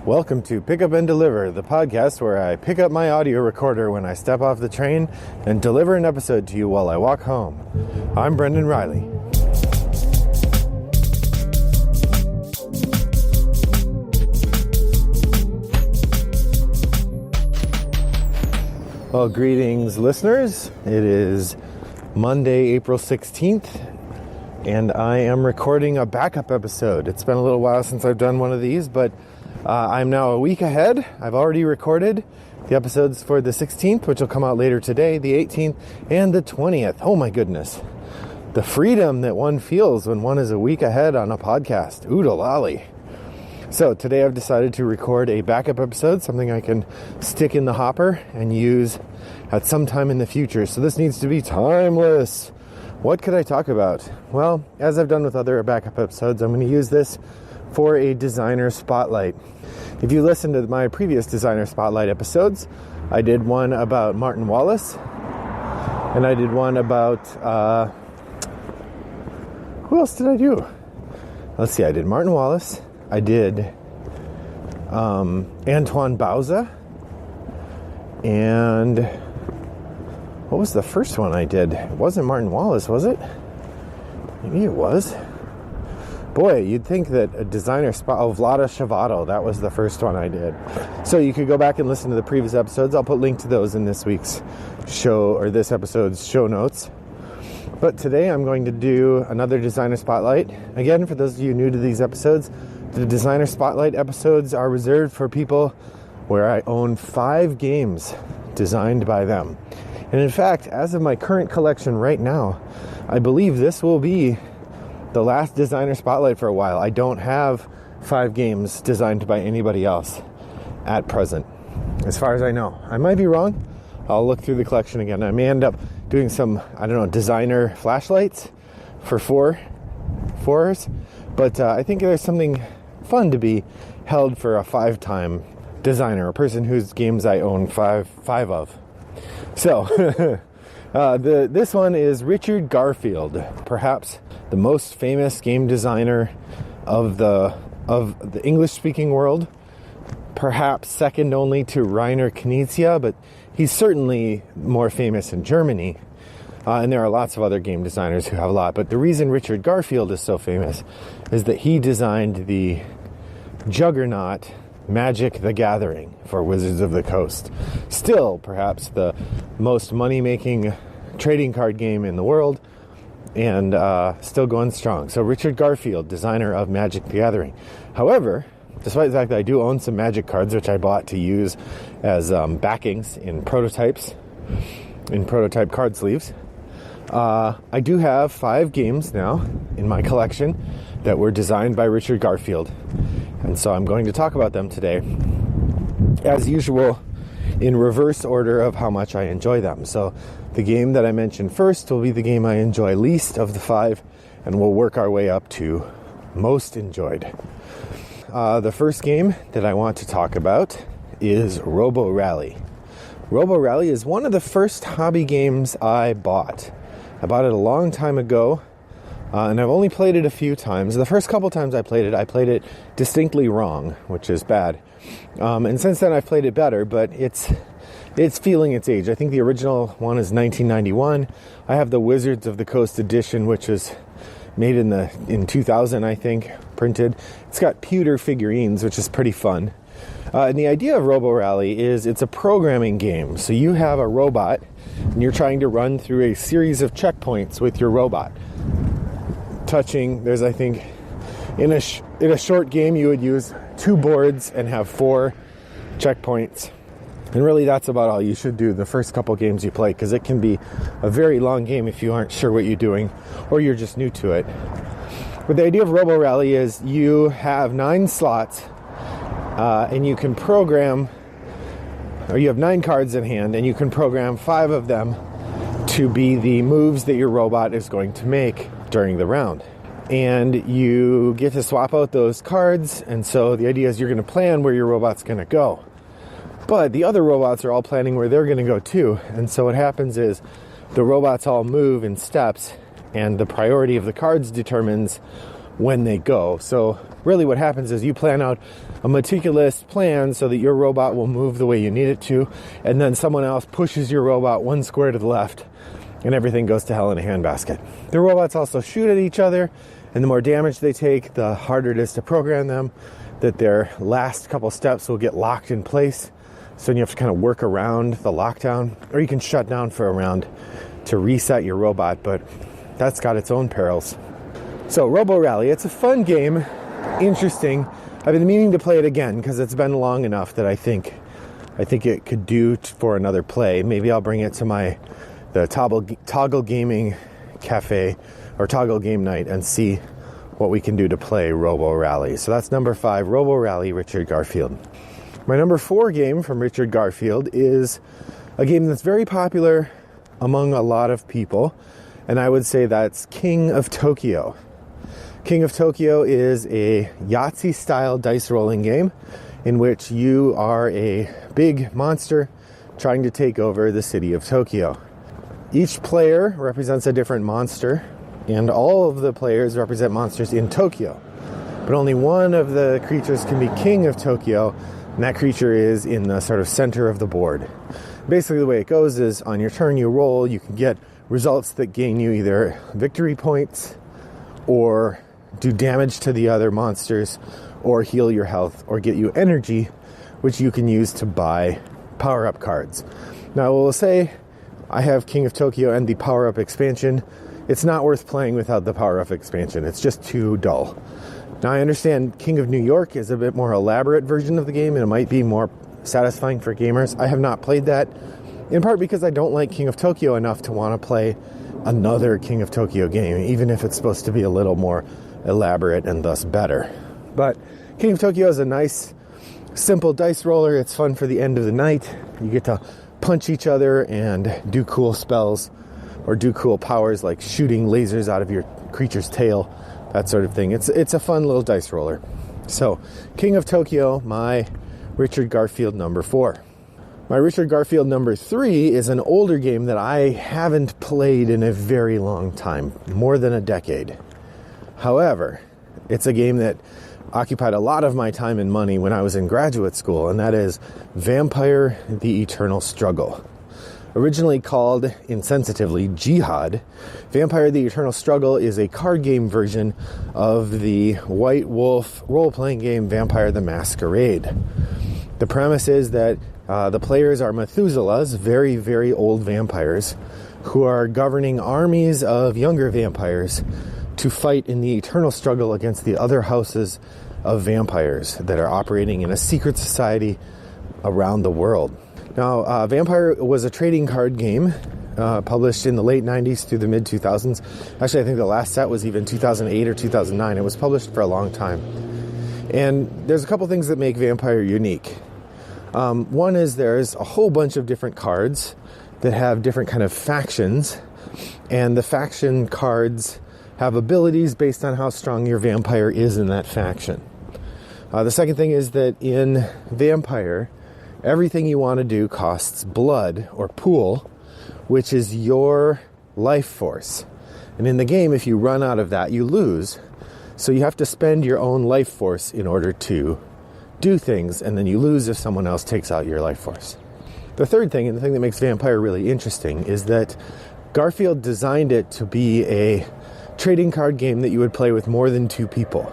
Welcome to Pick Up and Deliver, the podcast where I pick up my audio recorder when I step off the train and deliver an episode to you while I walk home. I'm Brendan Riley. Well, greetings, listeners. It is Monday, April 16th, and I am recording a backup episode. It's been a little while since I've done one of these, but I'm now a week ahead. I've already recorded the episodes for the 16th, which will come out later today, the 18th, and the 20th. Oh my goodness. The freedom that one feels when one is a week ahead on a podcast. Oodalali. So today I've decided to record a backup episode, something I can stick in the hopper and use at some time in the future. So this needs to be timeless. What could I talk about? Well, as I've done with other backup episodes, I'm going to use this for a designer spotlight. If you listen to my previous designer spotlight episodes, I did one about Martin Wallace, and I did one about, who else did I do? Let's see, I did Martin Wallace, I did Antoine Bauza, and what was the first one I did? It wasn't Martin Wallace, was it? Maybe it was. Boy, you'd think that a designer Vlada Shavato, that was the first one I did. So you could go back and listen to the previous episodes. I'll put link to those in this week's show, or this episode's show notes. But today I'm going to do another designer spotlight. Again, for those of you new to these episodes, the designer spotlight episodes are reserved for people where I own 5 games designed by them. And in fact, as of my current collection right now, I believe this will be the last designer spotlight for a while. I don't have 5 games designed by anybody else at present, as far as I know. I might be wrong. I'll look through the collection again. I may end up doing some, designer flashlights for fours, but I think there's something fun to be held for a 5-time designer, a person whose games I own five of. So, this one is Richard Garfield, perhaps the most famous game designer of the English-speaking world, perhaps second only to Rainer Knizia, but he's certainly more famous in Germany. And there are lots of other game designers who have a lot. But the reason Richard Garfield is so famous is that he designed the juggernaut Magic the Gathering for Wizards of the Coast. Still, perhaps the most money-making trading card game in the world, and still going strong. So Richard Garfield, designer of Magic the Gathering. However, despite the fact that I do own some Magic cards, which I bought to use as backings in prototypes, in prototype card sleeves, I do have 5 games now in my collection that were designed by Richard Garfield. And so I'm going to talk about them today, as usual, in reverse order of how much I enjoy them. So the game that I mentioned first will be the game I enjoy least of the 5, and we'll work our way up to most enjoyed. The first game that I want to talk about is Roborally. Roborally is one of the first hobby games I bought. I bought it a long time ago, and I've only played it a few times. The first couple times I played it distinctly wrong, which is bad. And since then I've played it better, but it's feeling its age. I think the original one is 1991. I have the Wizards of the Coast edition, which was made in 2000, I think, printed. It's got pewter figurines, which is pretty fun. And the idea of Roborally is it's a programming game. So you have a robot, and you're trying to run through a series of checkpoints with your robot. There's, I think, in a short game, you would use 2 boards and have 4 checkpoints. And really, that's about all you should do the first couple games you play, because it can be a very long game if you aren't sure what you're doing or you're just new to it. But the idea of Roborally is you have 9 slots, and you can program, or you have 9 cards in hand, and you can program 5 of them to be the moves that your robot is going to make during the round. And you get to swap out those cards, and so the idea is you're going to plan where your robot's going to go. But the other robots are all planning where they're going to go too. And so what happens is the robots all move in steps, and the priority of the cards determines when they go. So really what happens is you plan out a meticulous plan so that your robot will move the way you need it to, and then someone else pushes your robot one square to the left, and everything goes to hell in a handbasket. The robots also shoot at each other, and the more damage they take, the harder it is to program them, that their last couple steps will get locked in place. So you have to kind of work around the lockdown, or you can shut down for a round to reset your robot, but that's got its own perils. So Roborally, it's a fun game, interesting. I've been meaning to play it again because it's been long enough that I think it could do for another play. Maybe I'll bring it to the Toggle Gaming Cafe or Toggle Game Night and see what we can do to play Roborally. So that's number 5, Roborally, Richard Garfield. My number 4 game from Richard Garfield is a game that's very popular among a lot of people, and I would say that's King of Tokyo. King of Tokyo is a Yahtzee-style dice rolling game in which you are a big monster trying to take over the city of Tokyo. Each player represents a different monster, and all of the players represent monsters in Tokyo. But only one of the creatures can be King of Tokyo, and that creature is in the sort of center of the board. Basically, the way it goes is on your turn you roll, you can get results that gain you either victory points or do damage to the other monsters or heal your health or get you energy, which you can use to buy power-up cards. Now, we'll say I have King of Tokyo and the power-up expansion. It's not worth playing without the power-up expansion. It's just too dull. Now, I understand King of New York is a bit more elaborate version of the game, and it might be more satisfying for gamers. I have not played that, in part because I don't like King of Tokyo enough to want to play another King of Tokyo game, even if it's supposed to be a little more elaborate and thus better. But King of Tokyo is a nice, simple dice roller. It's fun for the end of the night. You get to punch each other and do cool spells or do cool powers like shooting lasers out of your creature's tail, that sort of thing. It's a fun little dice roller. So, King of Tokyo, my Richard Garfield number 4. My Richard Garfield number 3 is an older game that I haven't played in a very long time, more than a decade. However, it's a game that occupied a lot of my time and money when I was in graduate school, and that is Vampire: The Eternal Struggle. Originally called, insensitively, Jihad, Vampire: The Eternal Struggle is a card game version of the White Wolf role-playing game Vampire: The Masquerade. The premise is that the players are Methuselahs, very, very old vampires, who are governing armies of younger vampires to fight in the eternal struggle against the other houses of vampires that are operating in a secret society around the world. Now, Vampire was a trading card game published in the late 90s through the mid-2000s. Actually, I think the last set was even 2008 or 2009. It was published for a long time. And there's a couple things that make Vampire unique. One is there's a whole bunch of different cards that have different kind of factions, and the faction cards have abilities based on how strong your vampire is in that faction. The second thing is that in Vampire, everything you want to do costs blood or pool, which is your life force. And in the game, if you run out of that, you lose. So you have to spend your own life force in order to do things, and then you lose if someone else takes out your life force. The third thing, and the thing that makes Vampire really interesting, is that Garfield designed it to be a trading card game that you would play with more than 2 people.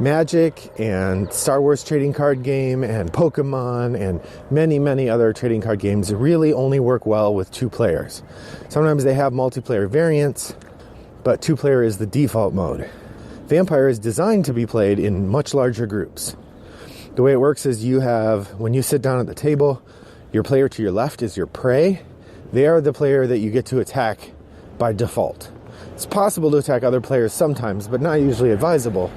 Magic and Star Wars trading card game and Pokemon and many, many other trading card games really only work well with 2 players. Sometimes they have multiplayer variants, but 2-player is the default mode. Vampire is designed to be played in much larger groups. The way it works is when you sit down at the table, your player to your left is your prey. They are the player that you get to attack by default. It's possible to attack other players sometimes, but not usually advisable,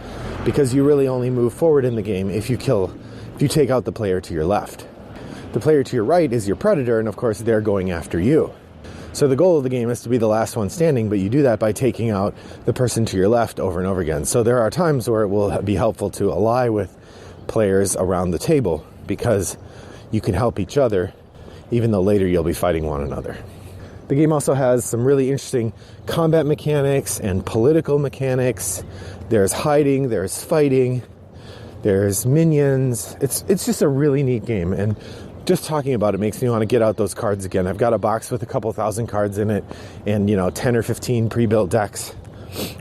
because you really only move forward in the game if you take out the player to your left. The player to your right is your predator, and of course they're going after you. So the goal of the game is to be the last one standing, but you do that by taking out the person to your left over and over again. So there are times where it will be helpful to ally with players around the table, because you can help each other, even though later you'll be fighting one another. The game also has some really interesting combat mechanics and political mechanics There's hiding, there's fighting, there's minions. It's just a really neat game, and just talking about it makes me want to get out those cards again. I've got a box with a couple thousand cards in it and, 10 or 15 pre-built decks,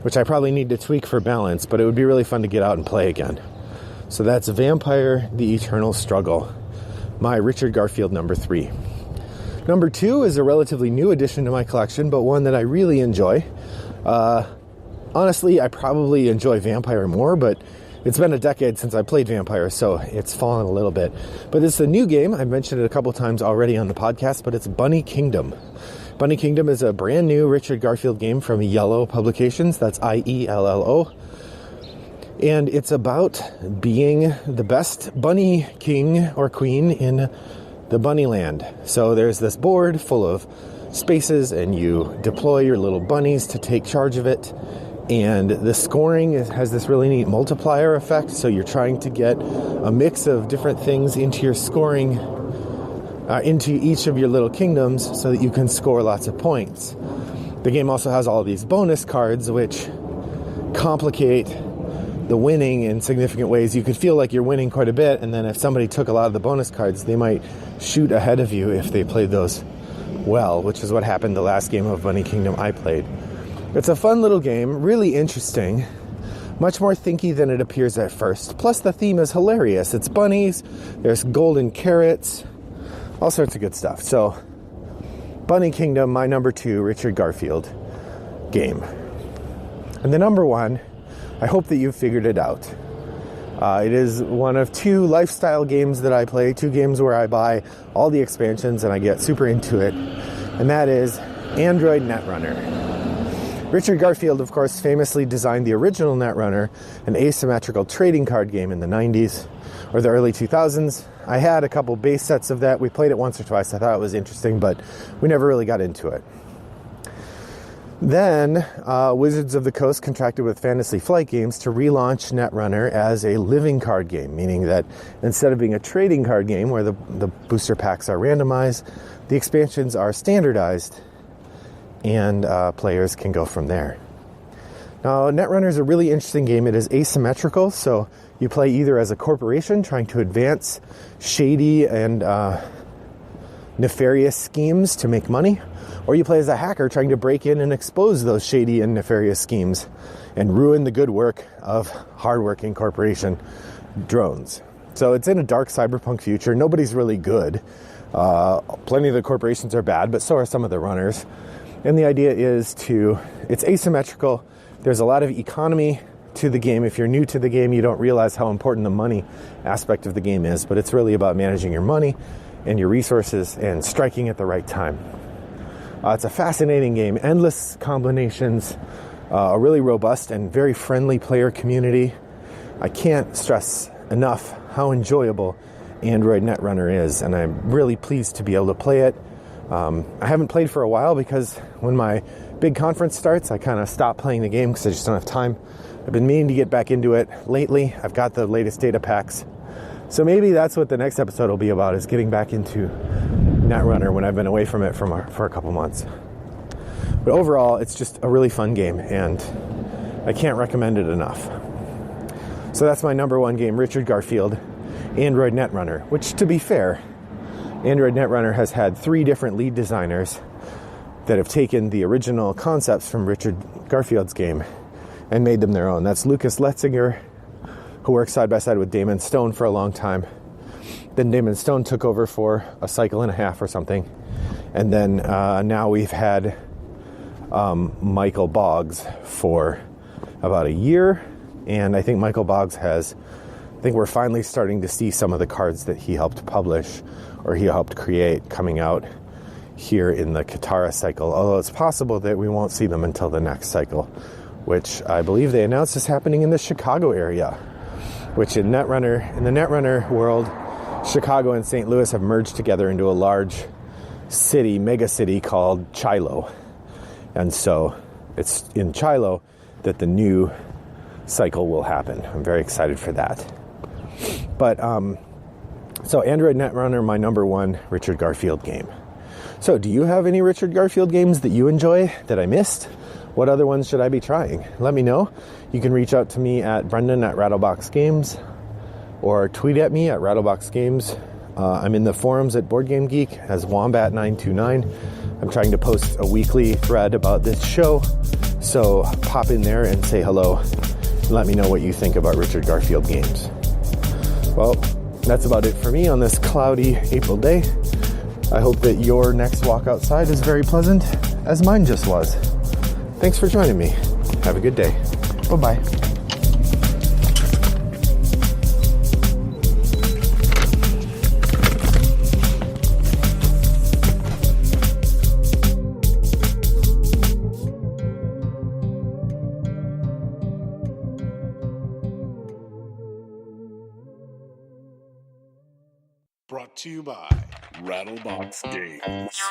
which I probably need to tweak for balance, but it would be really fun to get out and play again. So that's Vampire: The Eternal Struggle, my Richard Garfield number 3. Number 2 is a relatively new addition to my collection, but one that I really enjoy. Honestly, I probably enjoy Vampire more, but it's been a decade since I played Vampire, so it's fallen a little bit. But it's a new game. I've mentioned it a couple times already on the podcast, but it's Bunny Kingdom. Bunny Kingdom is a brand new Richard Garfield game from Yellow Publications. That's IELLO. And it's about being the best bunny king or queen in the bunny land. So there's this board full of spaces, and you deploy your little bunnies to take charge of it. And the scoring has this really neat multiplier effect, so you're trying to get a mix of different things into your scoring, into each of your little kingdoms, so that you can score lots of points. The game also has all of these bonus cards, which complicate the winning in significant ways. You could feel like you're winning quite a bit, and then if somebody took a lot of the bonus cards, they might shoot ahead of you if they played those well, which is what happened the last game of Bunny Kingdom I played. It's a fun little game, really interesting, much more thinky than it appears at first. Plus the theme is hilarious. It's bunnies, there's golden carrots, all sorts of good stuff. So, Bunny Kingdom, my number 2 Richard Garfield game. And the number 1, I hope that you've figured it out. It is one of 2 lifestyle games that I play, 2 games where I buy all the expansions and I get super into it, and that is Android Netrunner. Richard Garfield, of course, famously designed the original Netrunner, an asymmetrical trading card game in the 90s or the early 2000s. I had a couple base sets of that. We played it once or twice. I thought it was interesting, but we never really got into it. Then, Wizards of the Coast contracted with Fantasy Flight Games to relaunch Netrunner as a living card game, meaning that instead of being a trading card game where the booster packs are randomized, the expansions are standardized, and players can go from there. Now, Netrunner is a really interesting game. It is asymmetrical, so you play either as a corporation trying to advance shady and nefarious schemes to make money, or you play as a hacker trying to break in and expose those shady and nefarious schemes and ruin the good work of hardworking corporation drones. So it's in a dark cyberpunk future. Nobody's really good. Plenty of the corporations are bad, but so are some of the runners. And the idea is it's asymmetrical. There's a lot of economy to the game. If you're new to the game, you don't realize how important the money aspect of the game is, but it's really about managing your money and your resources and striking at the right time. It's a fascinating game, endless combinations, a really robust and very friendly player community. I can't stress enough how enjoyable Android Netrunner is, and I'm really pleased to be able to play it. I haven't played for a while because when my big conference starts, I kind of stop playing the game because I just don't have time. I've been meaning to get back into it lately. I've got the latest data packs. So maybe that's what the next episode will be about, is getting back into Netrunner when I've been away from it for a couple months. But overall, it's just a really fun game, and I can't recommend it enough. So that's my number 1 game, Richard Garfield, Android Netrunner, which, to be fair, Android Netrunner has had 3 different lead designers that have taken the original concepts from Richard Garfield's game and made them their own. That's Lucas Letzinger, who worked side by side with Damon Stone for a long time. Then Damon Stone took over for a cycle and a half or something. And then now we've had Michael Boggs for about a year. And I think Michael Boggs I think we're finally starting to see some of the cards that he helped publish or he helped create coming out here in the Katara cycle. Although it's possible that we won't see them until the next cycle, which I believe they announced is happening in the Chicago area, which in the Netrunner world, Chicago and St. Louis have merged together into a large city, mega city called Chilo. And so it's in Chilo that the new cycle will happen. I'm very excited for that. But, so Android Netrunner, my number 1 Richard Garfield game. So do you have any Richard Garfield games that you enjoy that I missed? What other ones should I be trying? Let me know. You can reach out to me at Brendan@RattleboxGames or tweet at me at RattleboxGames. I'm in the forums at Board Game Geek as Wombat929. I'm trying to post a weekly thread about this show, so pop in there and say hello. Let me know what you think about Richard Garfield games. Well, that's about it for me on this cloudy April day. I hope that your next walk outside is very pleasant, as mine just was. Thanks for joining me. Have a good day. Bye-bye. Brought to you by Rattlebox Games.